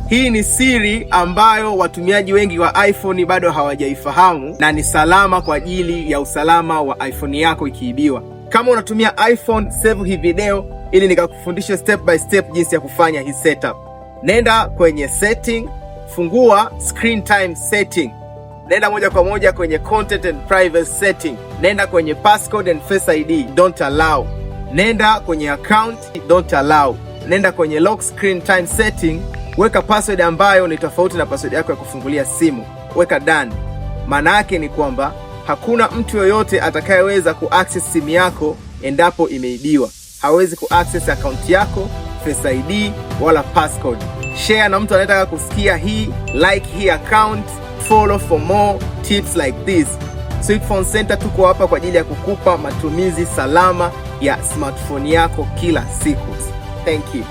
Hii ni siri ambayo watumiaji wengi wa iPhone bado hawajaifahamu na ni salama kwa ajili ya usalama wa iPhone yako ikiibiwa. Kama unatumia iPhone, save hii video ili nikakufundisha step by step jinsi ya kufanya hii setup. Nenda kwenye setting, fungua screen time setting. Nenda moja kwa moja kwenye content and privacy setting. Nenda kwenye passcode and face ID, don't allow. Nenda kwenye account, don't allow. Nenda kwenye lock screen time setting, weka password ambayo ni tofauti na password yako ya kufungulia simu. Weka done. Maana yake ni kwamba hakuna mtu yoyote atakayeweza kuaccess simu yako endapo imeibiwa. Hawezi kuaccess account yako, face ID wala passcode. Share na mtu anayetaka kusikia hii, like hii account, follow for more tips like this. Sweet Phone Center tuko hapa kwa ajili ya kukupa matumizi salama ya smartphone yako kila siku. Thank you.